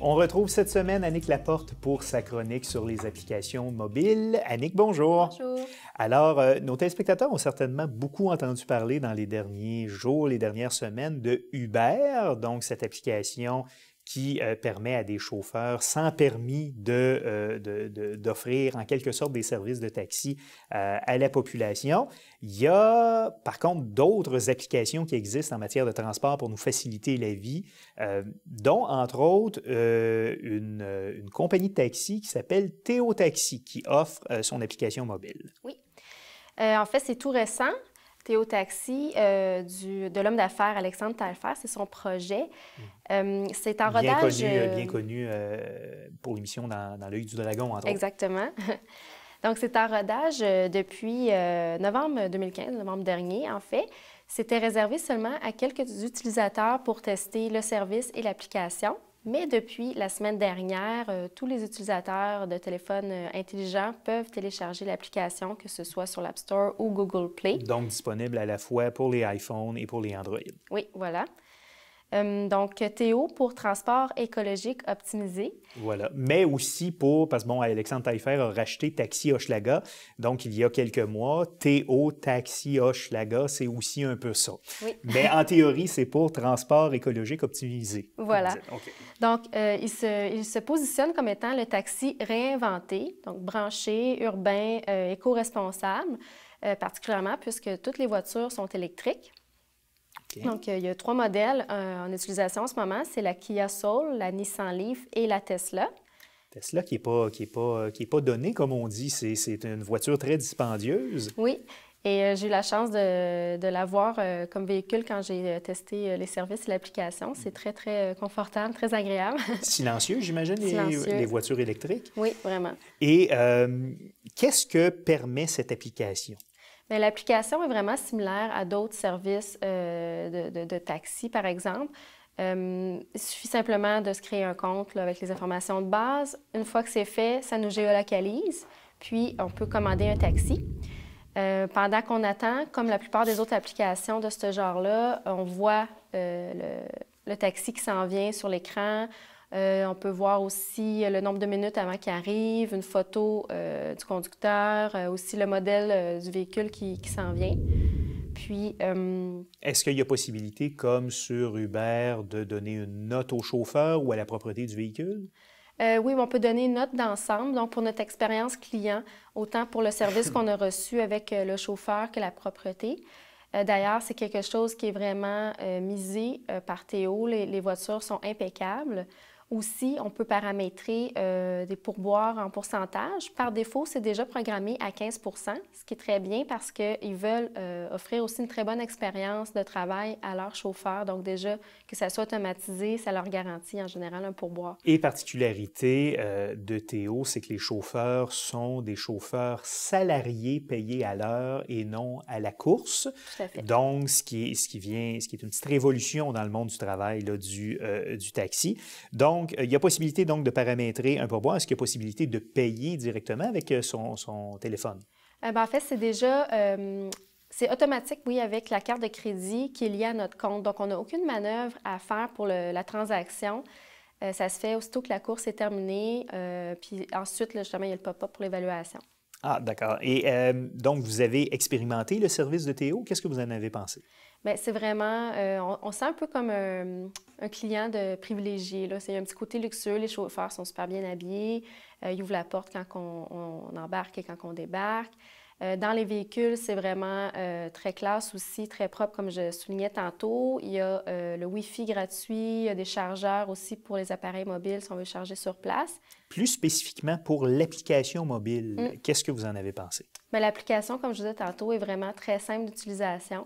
On retrouve cette semaine Annick Laporte pour sa chronique sur les applications mobiles. Annick, bonjour. Bonjour. Alors, nos téléspectateurs ont certainement beaucoup entendu parler dans les derniers jours, les dernières semaines de Uber, donc cette application qui permet à des chauffeurs sans permis d'offrir en quelque sorte des services de taxi à la population. Il y a par contre d'autres applications qui existent en matière de transport pour nous faciliter la vie, dont entre autres une compagnie de taxi qui s'appelle Théo Taxi qui offre son application mobile. Oui. En fait, c'est tout récent. Théo Taxi, de l'homme d'affaires Alexandre Taillefer, c'est son projet. C'est en rodage... Bien connu pour l'émission dans l'œil du dragon, entre autres. Exactement. Donc, c'est en rodage depuis novembre 2015, novembre dernier, en fait. C'était réservé seulement à quelques utilisateurs pour tester le service et l'application. Mais depuis la semaine dernière, tous les utilisateurs de téléphones intelligents peuvent télécharger l'application, que ce soit sur l'App Store ou Google Play. Donc, disponible à la fois pour les iPhones et pour les Android. Oui, voilà. Donc, Théo pour transport écologique optimisé. Voilà. Mais aussi pour, parce que bon, Alexandre Taillefer a racheté Taxi Hochelaga, donc il y a quelques mois, Théo Taxi Hochelaga, c'est aussi un peu ça. Oui. Mais en théorie, c'est pour transport écologique optimisé. Voilà. Okay. Donc, il se positionne comme étant le taxi réinventé, donc branché, urbain, éco-responsable, particulièrement puisque toutes les voitures sont électriques. Okay. Donc, il y a 3 modèles en utilisation en ce moment. C'est la Kia Soul, la Nissan Leaf et la Tesla. Tesla qui est pas donnée, comme on dit. C'est une voiture très dispendieuse. Oui. Et j'ai eu la chance de l'avoir comme véhicule quand j'ai testé les services et l'application. C'est très, très confortable, très agréable. Silencieux, j'imagine, les voitures électriques? Oui, vraiment. Et qu'est-ce que permet cette application? L'application est vraiment similaire à d'autres services de taxi, par exemple. Il suffit simplement de se créer un compte là, avec les informations de base. Une fois que c'est fait, ça nous géolocalise, puis on peut commander un taxi. Pendant qu'on attend, comme la plupart des autres applications de ce genre-là, on voit le taxi qui s'en vient sur l'écran. On peut voir aussi le nombre de minutes avant qu'il arrive, une photo du conducteur, aussi le modèle du véhicule qui s'en vient. Puis... Est-ce qu'il y a possibilité, comme sur Uber, de donner une note au chauffeur ou à la propreté du véhicule? Oui, on peut donner une note d'ensemble, donc pour notre expérience client, autant pour le service qu'on a reçu avec le chauffeur que la propreté. D'ailleurs, c'est quelque chose qui est vraiment misé par Théo. Les voitures sont impeccables. Aussi, on peut paramétrer des pourboires en pourcentage. Par défaut, c'est déjà programmé à 15 %, ce qui est très bien parce qu'ils veulent offrir aussi une très bonne expérience de travail à leurs chauffeurs. Donc déjà, que ça soit automatisé, ça leur garantit en général un pourboire. Et particularité de Théo, c'est que les chauffeurs sont des chauffeurs salariés payés à l'heure et non à la course. Tout à fait. Donc, ce qui est une petite révolution dans le monde du travail là, du taxi. Donc, il y a possibilité donc de paramétrer un pourboire. Est-ce qu'il y a possibilité de payer directement avec son téléphone? En fait, c'est déjà... c'est automatique, oui, avec la carte de crédit qui est liée à notre compte. Donc, on n'a aucune manœuvre à faire pour la transaction. Ça se fait aussitôt que la course est terminée. Puis ensuite, là, justement, il y a le pop-up pour l'évaluation. Ah, d'accord. Et donc, vous avez expérimenté le service de Théo. Qu'est-ce que vous en avez pensé? Bien, c'est vraiment... on sent un peu comme un client de privilégié. Là. C'est un petit côté luxueux. Les chauffeurs sont super bien habillés. Ils ouvrent la porte quand on embarque et quand on débarque. Dans les véhicules, c'est vraiment très classe aussi, très propre, comme je soulignais tantôt. Il y a le Wi-Fi gratuit, il y a des chargeurs aussi pour les appareils mobiles si on veut charger sur place. Plus spécifiquement pour l'application mobile, qu'est-ce que vous en avez pensé? Bien, l'application, comme je disais tantôt, est vraiment très simple d'utilisation,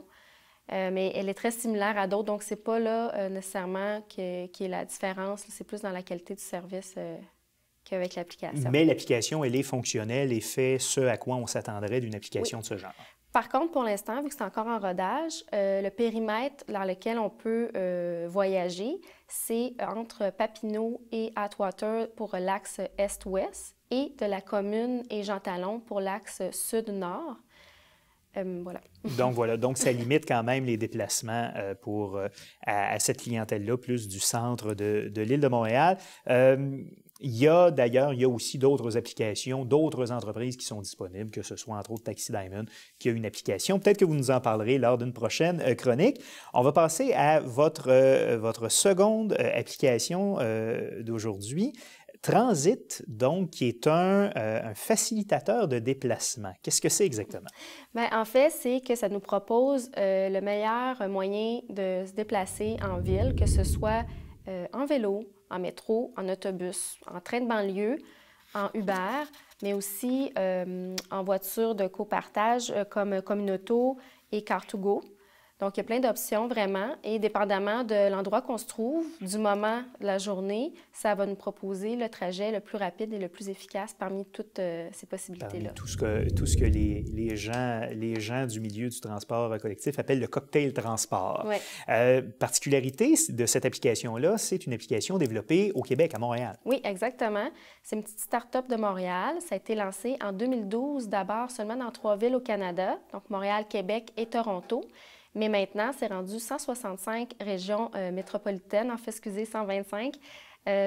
mais elle est très similaire à d'autres, donc c'est pas là nécessairement qui est la différence, c'est plus dans la qualité du service qu'avec l'application. Mais l'application, elle est fonctionnelle et fait ce à quoi on s'attendrait d'une application de ce genre. Par contre, pour l'instant, vu que c'est encore en rodage, le périmètre dans lequel on peut voyager, c'est entre Papineau et Atwater pour l'axe est-ouest et de la commune et Jean Talon pour l'axe sud-nord. Voilà. Donc ça limite quand même les déplacements à cette clientèle-là, plus du centre de l'île de Montréal. Il y a aussi d'autres applications, d'autres entreprises qui sont disponibles, que ce soit entre autres Taxi Diamond, qui a une application. Peut-être que vous nous en parlerez lors d'une prochaine chronique. On va passer à votre seconde application d'aujourd'hui. Transit, donc, qui est un facilitateur de déplacement. Qu'est-ce que c'est exactement? Bien, en fait, c'est que ça nous propose le meilleur moyen de se déplacer en ville, que ce soit en vélo, en métro, en autobus, en train de banlieue, en Uber, mais aussi en voiture de copartage comme Communauto et Car2Go. Donc, il y a plein d'options vraiment et dépendamment de l'endroit qu'on se trouve, du moment de la journée, ça va nous proposer le trajet le plus rapide et le plus efficace parmi toutes ces possibilités-là. Parmi tout ce que les gens du milieu du transport collectif appellent le cocktail transport. Ouais. Particularité de cette application-là, c'est une application développée au Québec, à Montréal. Oui, exactement. C'est une petite start-up de Montréal. Ça a été lancé en 2012, d'abord seulement dans 3 villes au Canada, donc Montréal, Québec et Toronto. Mais maintenant, c'est rendu 165 régions métropolitaines, 125,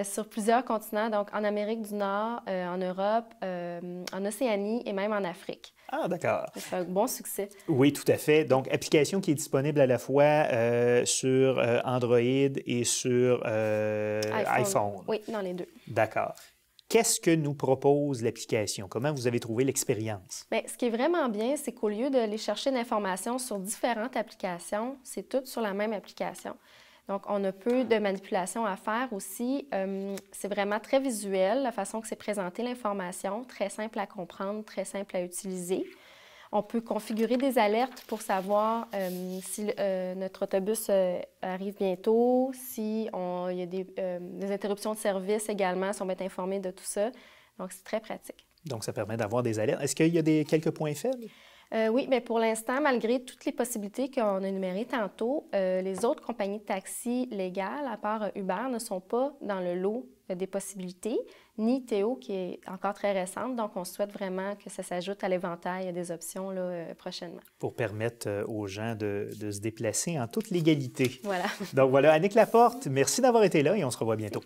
sur plusieurs continents, donc en Amérique du Nord, en Europe, en Océanie et même en Afrique. Ah, d'accord. C'est un bon succès. Oui, tout à fait. Donc, application qui est disponible à la fois sur Android et sur iPhone. Oui, dans les deux. D'accord. Qu'est-ce que nous propose l'application? Comment vous avez trouvé l'expérience? Bien, ce qui est vraiment bien, c'est qu'au lieu d'aller chercher l'information sur différentes applications, c'est tout sur la même application. Donc, on a peu de manipulation à faire aussi. C'est vraiment très visuel, la façon que c'est présenté l'information, très simple à comprendre, très simple à utiliser. On peut configurer des alertes pour savoir si notre autobus arrive bientôt, si il y a des interruptions de service également, si on va être informé de tout ça. Donc, c'est très pratique. Donc, ça permet d'avoir des alertes. Est-ce qu'il y a quelques points faibles? Oui, mais pour l'instant, malgré toutes les possibilités qu'on a énumérées tantôt, les autres compagnies de taxi légales, à part Uber, ne sont pas dans le lot des possibilités, ni Théo, qui est encore très récente. Donc, on souhaite vraiment que ça s'ajoute à l'éventail des options là, prochainement. Pour permettre aux gens de se déplacer en toute légalité. Voilà. Donc voilà, Annick Laporte, merci d'avoir été là et on se revoit bientôt.